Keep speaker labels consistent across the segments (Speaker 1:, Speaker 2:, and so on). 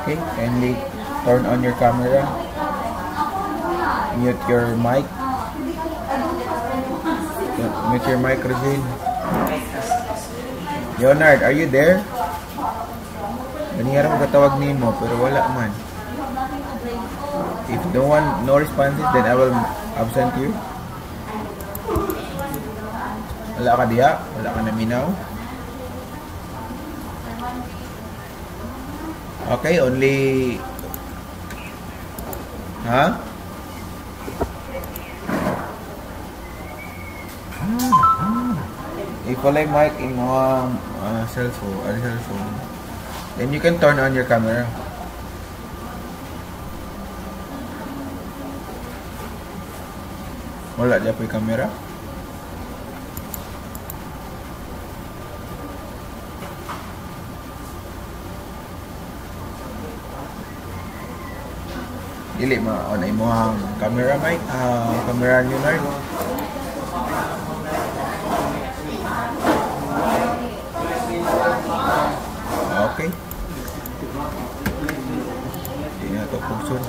Speaker 1: Okay, kindly turn on your camera. Mute your mic. Mute your mic, Regine. Leonard, are you there? Ganyan mo katawag nimo pero wala man. If no responses, then I will absent you. Wala ka diya? Wala ka naminaw? Okay, only... Ha? If wala yung mic in mga cellphone, then you can turn on your camera. Wala dyan po yung camera. Dili ma-on ay mo ang camera mic, camera nyo na rin. Okay. Hindi na ito function.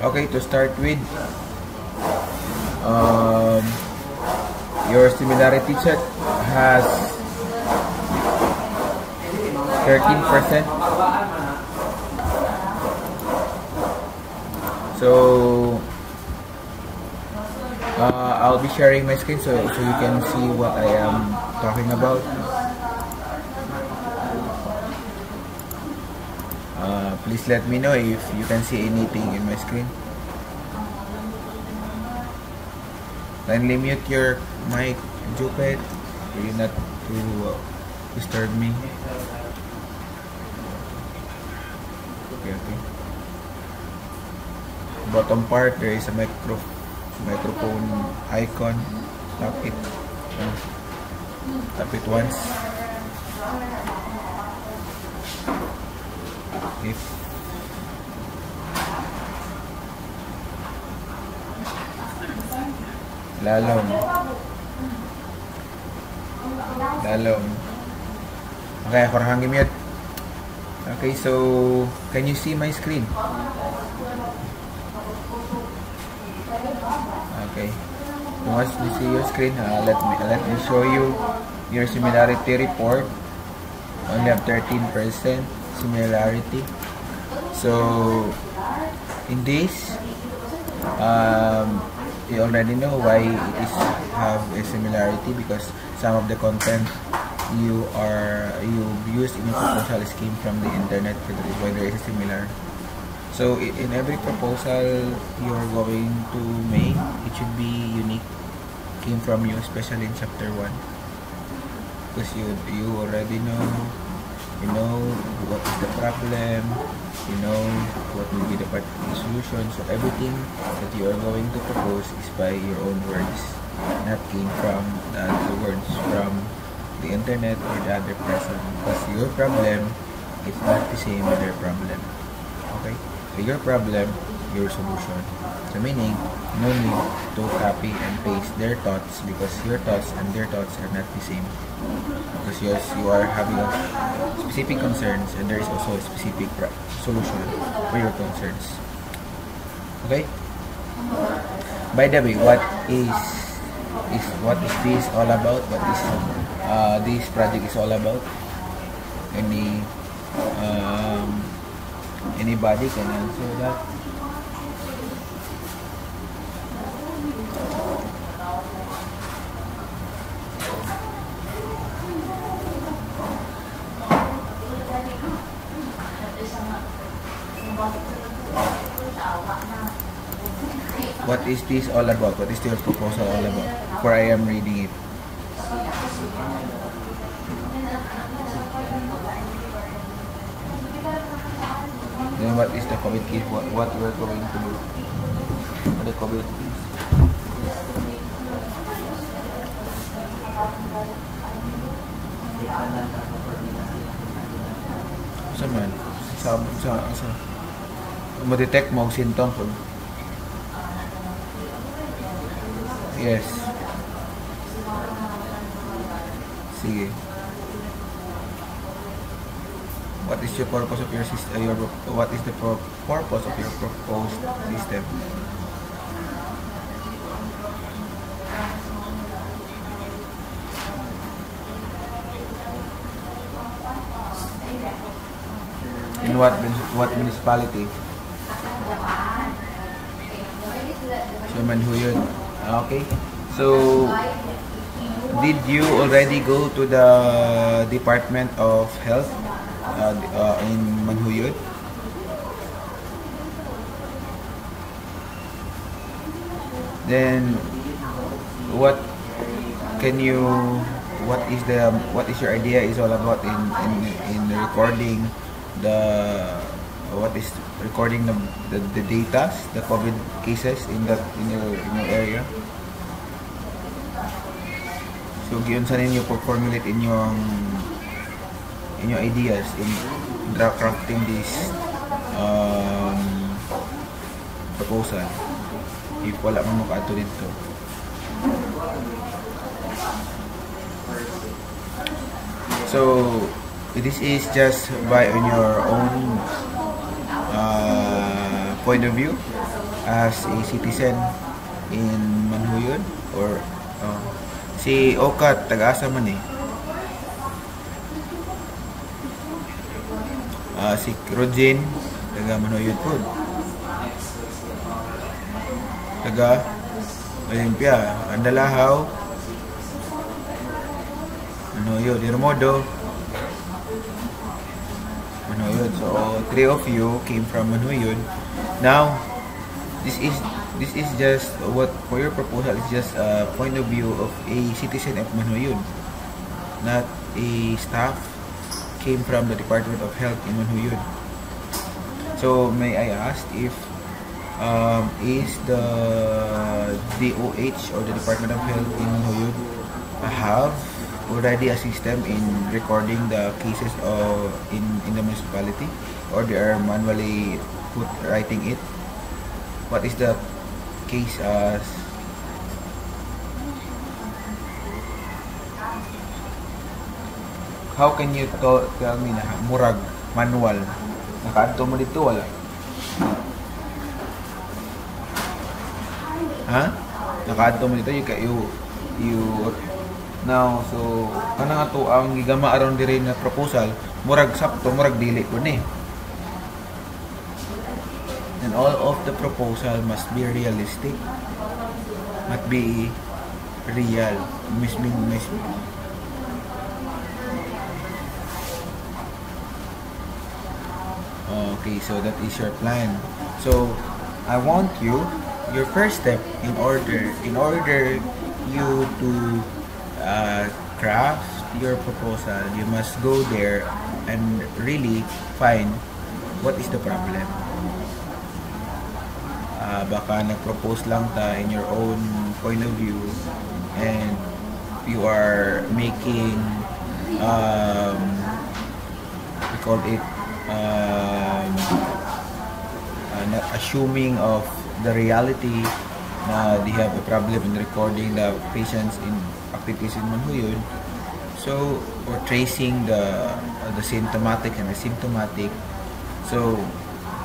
Speaker 1: Okay, to start with, your similarity check has 13%. So I'll be sharing my screen so you can see what I am talking about. Please let me know if you can see anything in my screen. Kindly mute your mic, Jupet, for you not to disturb me. Okay. Bottom part, there is a microphone icon. Tap it. Tap it once. If lalong. Okay, Jorge mute. Okay, so can you see my screen? Okay. Once you see your screen, let me show you your similarity report. Only have 13% similarity. So in this, you already know why it is have a similarity, because some of the content you used in your proposal is came from the internet. That is why there is a similar. So in every proposal you are going to make, it should be unique, came from you, especially in chapter 1, because you already know, you know what is the problem, you know what will be the particular solution. So everything that you are going to propose is by your own words, not came from the words from the internet or the other person, because your problem is not the same with their problem. Okay, so your problem, your solution. So meaning, no need to copy and paste their thoughts, because your thoughts and their thoughts are not the same. Because you are having a specific concerns, and there is also a specific solution for your concerns. Okay. By the way, what is this all about? What is this project is all about? Anybody can answer that? What is this all about? What is your proposal all about? Before I am reading it. Then what is the COVID case? What we're going to do? The COVID case. Sa man? Sa mo-detect mo ang symptoms. Yes. Sige. What is your purpose of your system? What is the purpose of your proposed system? In what municipality? So Manhuyod. Okay. So did you already go to the Department of Health in Manhuyod? Then what what is your idea is all about in recording recording the data, the COVID cases in your area. So giyon sa ninyo formulate inyong ideas in crafting this proposal if wala man mo kaato dito. So this is just by on your own point of view as a citizen in Manhuyod, or si Okat taga-asa man eh. Si Rojin taga Manhuyod po, taga Olympia, Andalahaw, Manhuyod, Irmodo, Manhuyod. So three of you came from Manhuyod. Now this is just what for your proposal is just a point of view of a citizen of Manhuyod, not a staff came from the Department of Health in Manhuyod. So may I ask if is the DOH or the Department of Health in Manhuyod have already a system in recording the cases in the municipality, or they are manually writing it? What is the case as how can you tell me na murag manual nakaadto mo dito wala? Ha? Nakaadto mo dito you now, so kanang ato ang gigama aron diri na proposal murag sakto murag dili ko ni. And all of the proposal must be realistic, must be real. Okay, so that is your plan. So I want your first step in order you to craft your proposal, you must go there and really find what is the problem. Baka nag-propose lang ta in your own point of view and you are making we call it not assuming of the reality na they have a problem in recording the patients in activities in Manhuyod. So or tracing the symptomatic and asymptomatic. So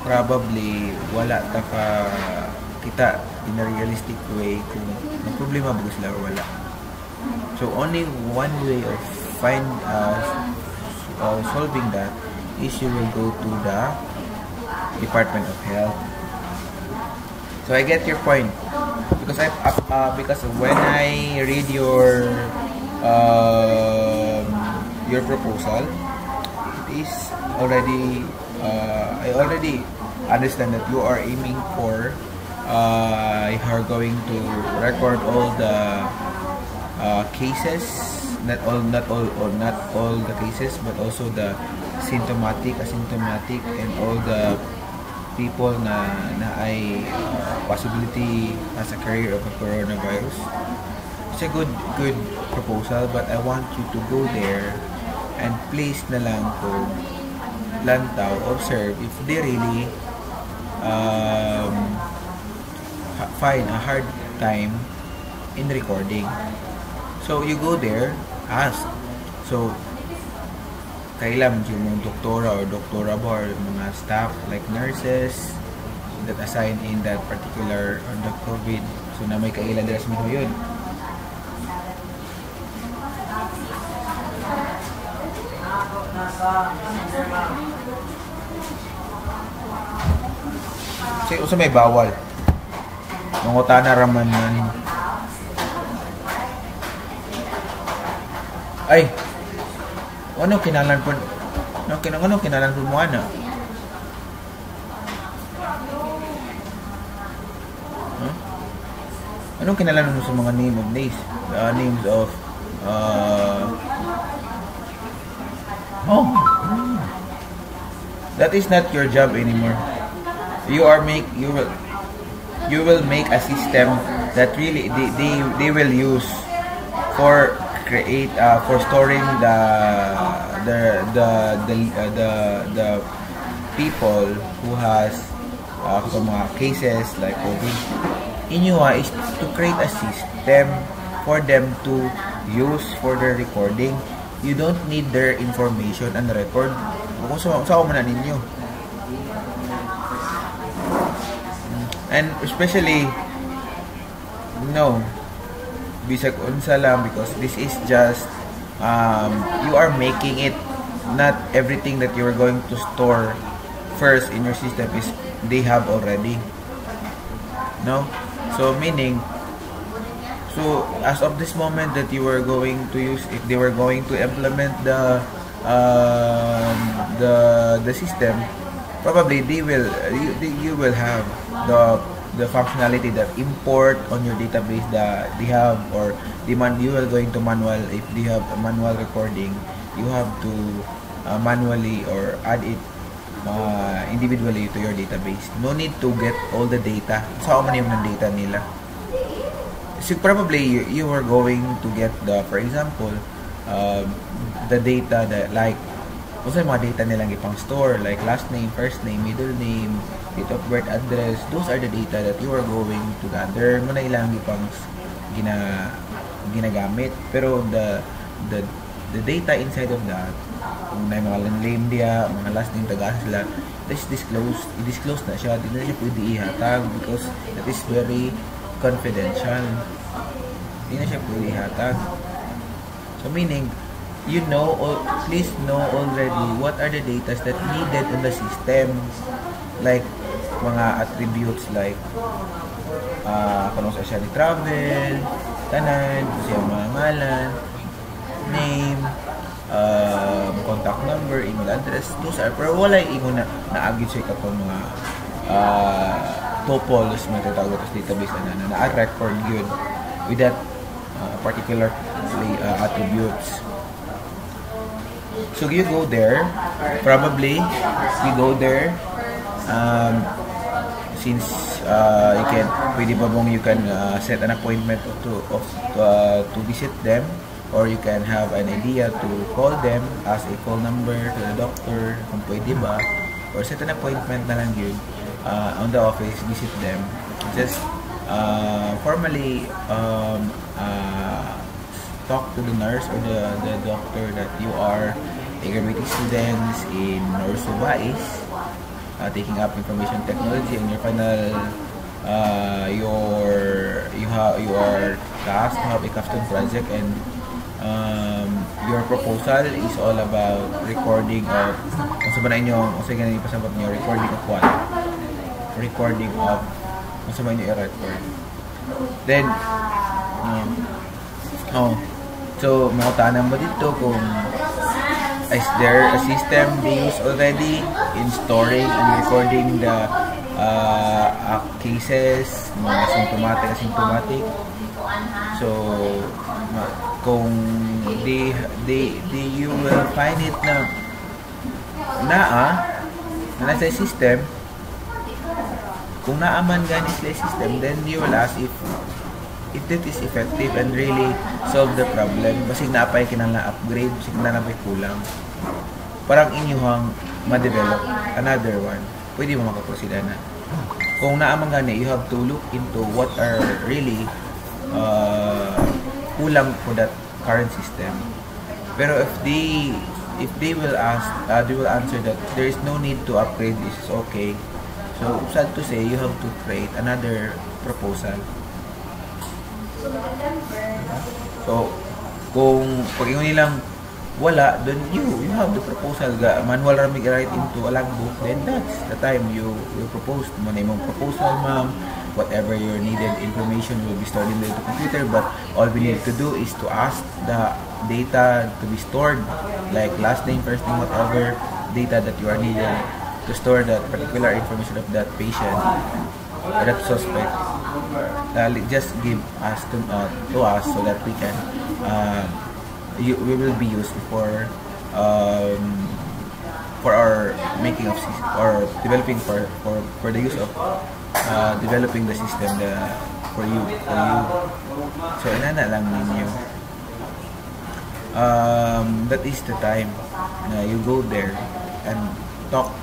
Speaker 1: probably wala ta ka kita in a realistic way kung may problema ba sila or wala. So only one way of solving that is you will go to the Department of Health. So I get your point because when I read your proposal, it is already I already understand that you are aiming for you are going to record all the cases, not all the cases, but also the symptomatic, asymptomatic, and all the people na ay possibility as a carrier of a coronavirus. It's a good proposal, but I want you to go there and place na lang to lantaw, observe if they really find a hard time in recording. So you go there, ask So kailan yung mga doktora or doktora ba or mga staff like nurses that assigned in that particular on the COVID. So na may kailan deres mo yun. Kasi usa may bawal. Mangutana raman man. Ay. Ano kinalan po? Ano kinalan po mo ana? Huh? Anong kinalan mo sa mga name of days? Names of that is not your job anymore. You will make a system that really they will use for create for storing the people who has mga cases like COVID. Inyo is to create a system for them to use for their recording. You don't need their information and record. Kung saan mo na ninyo. And especially, bisag unsa lang, because this is just, you are making it, not everything that you are going to store first in your system is they have already. No? So meaning, so as of this moment that you are going to use, if they were going to implement the system, probably you will have the functionality that import on your database that they have, or you are going to manual, if they have a manual recording, you have to manually or add it individually to your database. No need to get all the data. Saan man yung data nila. So probably you are going to get for example, the data that like kung sa mga data nilang ipang store, like last name, first name, middle name, date of birth, address. Those are the data that you are going to gather. Muna ilang ipang ginagamit. Pero the data inside of that, kung may mga name dia, mga last name, taga sila, that is disclosed. I-disclose na siya. Hindi na siya pwede ihatag because that is very confidential. Hindi na siya pwede ihatag. So meaning, please know already what are the data that needed in the system, like mga attributes like kung sa siya ni travel, tanan, kung siya mga ngalan, name, contact number, email address. Those are, pero wala yung na-agit siya kapag mga tuples, may tatawag sa database na na-record yun with that particular attributes. So you go there, probably you go there, since pwede pa bang you can set an appointment to visit them, or you can have an idea to call them, ask a call number to the doctor kung pwede ba, or set an appointment na lang yun on the office, visit them, just formally talk to the nurse or the doctor that you are a graduate students in Norsu Bais, taking up information technology, and your final you are tasked to have a capstone project, and your proposal is all about recording of kung sa ba na inyong ipasabot niyo, recording of what? Recording of kung sa ba niyo i-record. Then so makutanan mo dito kung is there a system they use already in storing and recording the cases, mga asymptomatic. So kung you will find it na nasa system, kung naaman gani sila system, then you will ask if that is effective and really solve the problem. Basig na apay kinala upgrade, basig na napay kulang. Parang inyuhang ma-develop another one. Pwede mo makaproceed na. Kung naaman gani, you have to look into what are really kulang for that current system. Pero if they will ask, they will answer that there is no need to upgrade, this is okay. So sad to say, you have to create another proposal. So kung pag nilang wala, then you have the proposal ga manual ra mig write into a logbook, then that's the time you propose mo na imong proposal, ma'am. Whatever your needed information will be stored in the computer, but all we need to do is to ask the data to be stored, like last name, first name, whatever data that you are needed to store that particular information of that patient or that suspect. Just give us to us so that we can we will be used for our making of or developing for the use of developing the system for you. So inana lang ninyo. That is the time na you go there and talk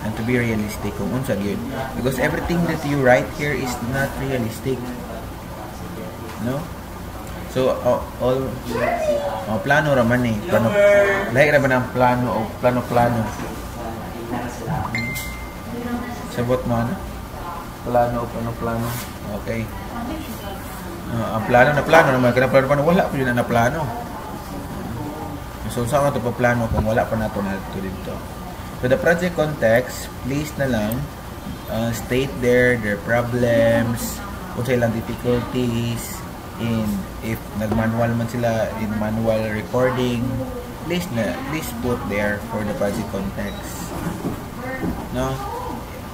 Speaker 1: and to be realistic kung unsa gyud, because everything that you write here is not realistic, no? So all plano ra man plano lahi ra man ang plano o plano sabot mo ano plano o plano, okay. Ang plano naman kana plano wala pa yun na plano. So saan ito pa plano kung wala pa nato dito. So the project context, please na lang state their problems, kung sa ilang difficulties, in if nag-manual man sila in manual recording, please put there for the project context. No,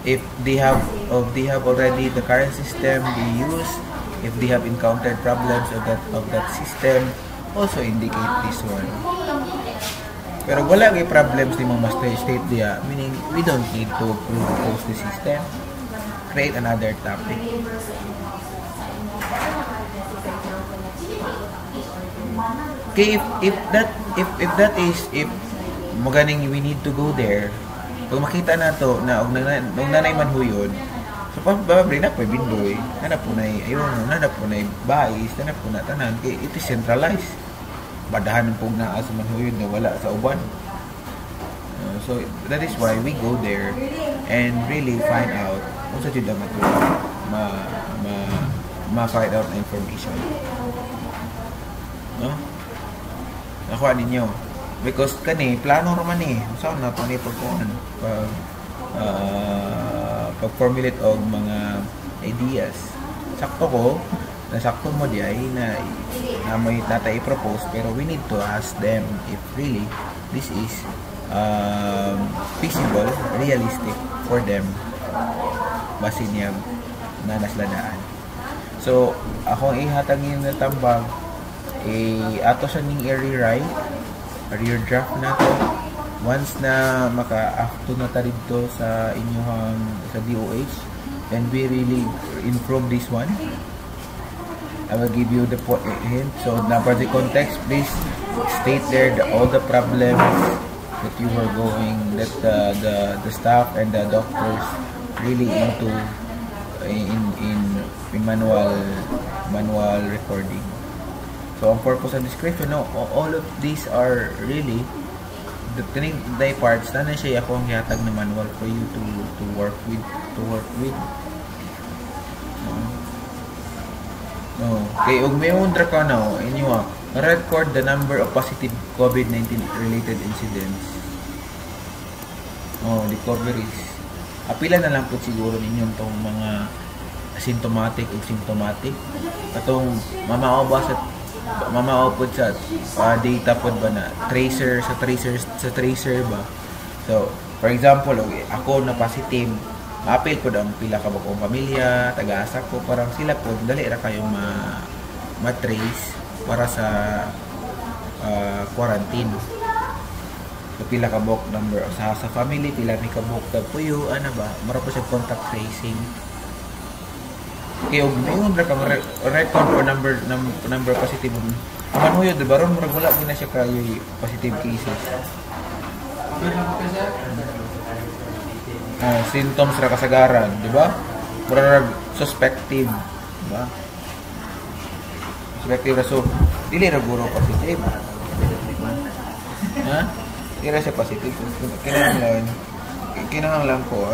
Speaker 1: if they have already the current system they use, if they have encountered problems of that system, also indicate this one. Pero wala kay problems ni mga state dia, meaning we don't need to propose the system, create another topic. Okay, if maganing we need to go there, pag makita na to na og nanay man huyod, so probably na po bindoy, na po na ayun, na po na bais, na po na tanan kay it is centralized. Badahan po na asa man huyod na wala sa uban. So that is why we go there and really find out kung sa jud ma-find out na information. No? Nakuha ninyo. Because kani, plano naman saan na ito pagkuhan? Pag-formulate og mga ideas. Sakto ko, nasakto mo di ay na may tatay i-propose, pero we need to ask them if really this is feasible, realistic for them base niya na nasladaan. So akong ihatagin na tambag ato sa ning i-rewrite or draft na to once na maka-afto na ta dito sa inyong sa DOH, and we really improve this one. I will give you the hint. So na project context, please state there all the problems that you were going, that the staff and the doctors really into in manual recording. So ang purpose and description, no, all of these are really the parts na siya ako ang hihatag na manual for you to work with. Okay, ug may undra ka na inyo record the number of positive COVID-19 related incidents. Recoveries. Apila na lang po siguro ninyong tong mga symptomatic ug symptomatic. Atong mamao po sa data po ba na tracer ba. So, for example, ako na positive, ma-appeal po ang pila ka ba kong pamilya, taga-asa ko, parang sila po, dali ra kayong ma-trace para sa quarantine. So, pila ka bok number sa family, pila ni ka bok po yung, mara po siya contact tracing. Okay, yung record or number positive naman ho yun, diba? Ron, wala mo na siya kayo positive cases. Symptoms ra kasagaran, diba? Murag suspective, diba? Suspective ra, so dili ra guro positive. Ha? Ira siya positive. Kinahanglan ko.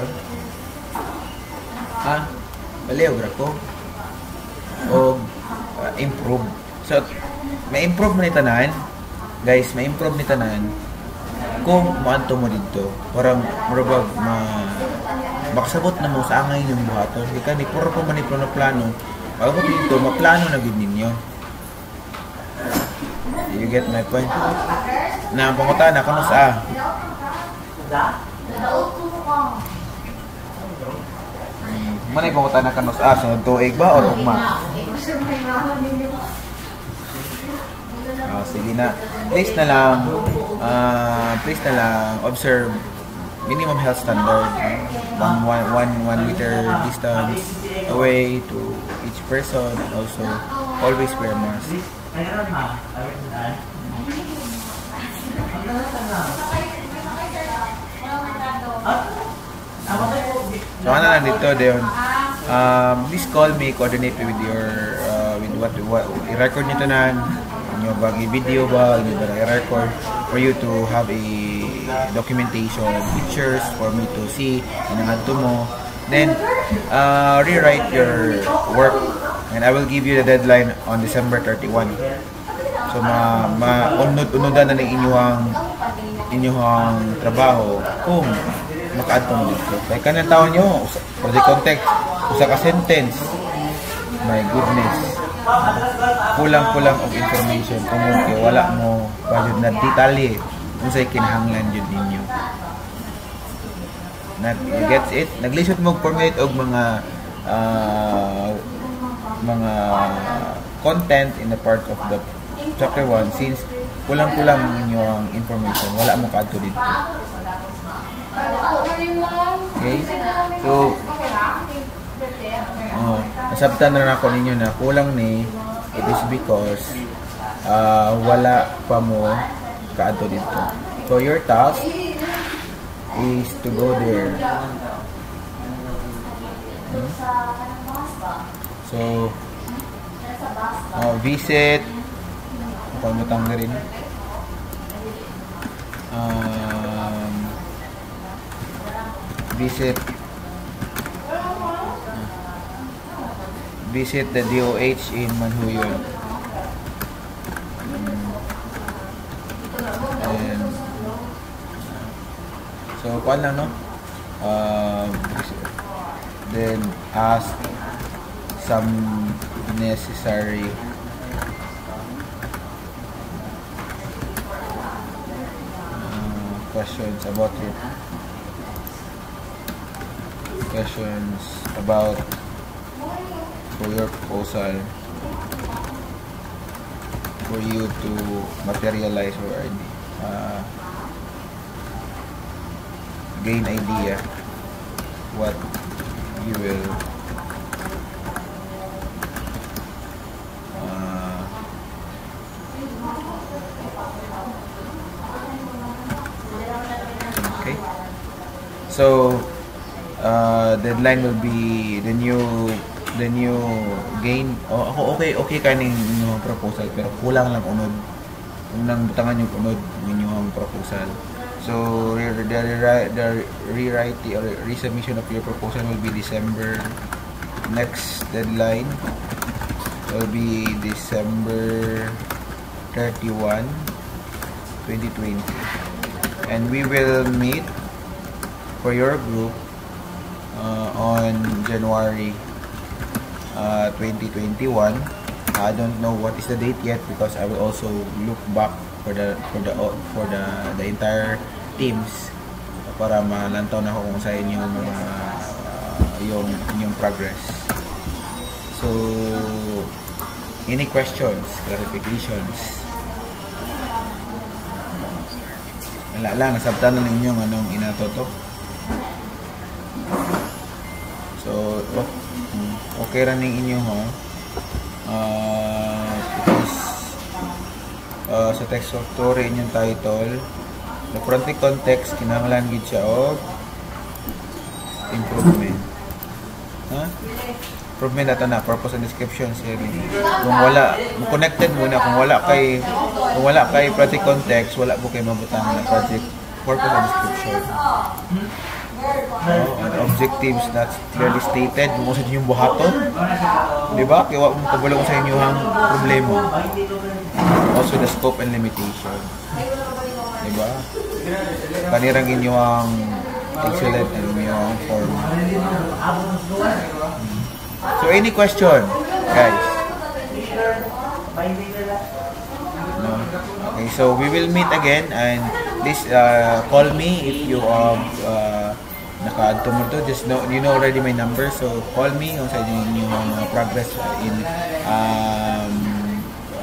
Speaker 1: Ha? Baliw ra ko. O improve. So, may improve man itanan. Guys, may improve ni tanan. Kung maanto mo dito, parang marabag makasabot na mo sa angay ng buhaton. Ika ni puro pa manipro na plano. Bago dito, maplano na gid ninyo. You get my point? Na pangutan na kamo sa manay pangutan na kamo sa sunod tuig ba or ugma? Sige na. Please na lang observe minimum health standard. 1 meter distance away to each person, and also always wear mask. So ano lang dito Deon, please call me, coordinate with your with what i-record nyo tanan inyo bang i-video ba inyo ba i-record for you to have a documentation, pictures for me to see and ang adto mo, then rewrite your work and I will give you the deadline on December 31. So unod-unodan na ng inyong trabaho kung maka-add mo dito. Kaya kanang taon nyo, project context, usa ka sentence, my goodness, kulang-kulang of information kung wala mo valid na detalye kung sa'y kinahanglan yun ninyo. Gets it? Naglisod mo formulate og mga content in the part of the chapter 1 since kulang-kulang ninyo ang information, wala mo ka-add dito. Okay? So, nasabtan na ako ninyo na kulang ni, it is because wala pa mo kaadto dito. So, your task is to go there. So, visit, pagmutang na rin. Visit the DOH in Manhuyon. And so kuan lang no, then ask some necessary questions about for your proposal for you to materialize or gain idea what you will okay. So deadline will be the new gain. Okay kaning inyong proposal pero kulang lang unod. Unang butangan yung unod inyong proposal. So the rewrite or resubmission of your proposal will be December. Next deadline will be December 31, 2020. And we will meet for your group on January 2021. I don't know what is the date yet because I will also look back for the entire teams para malantaw na ako kung sa inyong yung progress. So any questions, clarifications? Wala lang, nasabtan na ninyo anong inatoto. So okay ra ning inyo ho. Sa text structure inyong title, the fronting context kinahanglan gid siya og improvement. improvement nato na purpose and description series. Kung wala connected muna, kung wala kay project context, wala po kay mabutang na project purpose and description. And objectives not clearly stated, kung sa inyong buhaton, di ba? Kaya wala mong kabulong sa inyong problema. Also the scope and limitation, di ba? Kanirang inyong excellent and inyong form. So any question, guys? No. Okay, so we will meet again, and please call me if you naka-add to mo to. Just know, you know already my number, so call me kung sa inyo yung progress in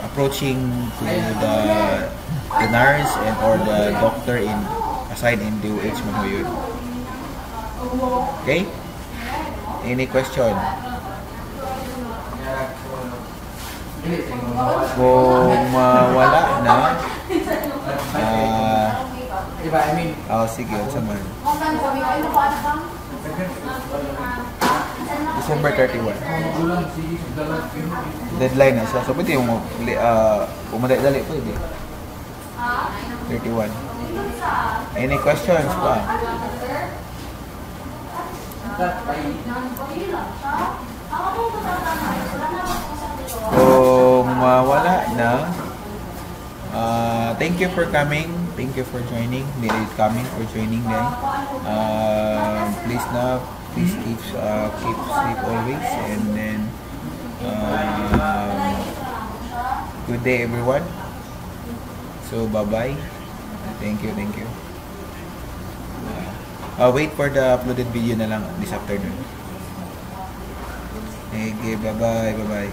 Speaker 1: approaching to the nurse and or the doctor in assigned in DOH Manhoyod. Okay? Any question? Kung wala na, sige, sama. December 31. Deadline na siya. So, pwede yung umadali-dali pwede. 31. Any questions pa? Kung wala na, thank you for coming. Thank you for joining. Coming for joining then. Please keep safe always, and then good day everyone. So bye bye. Thank you. Wait for the uploaded video na lang this afternoon. Okay, bye bye.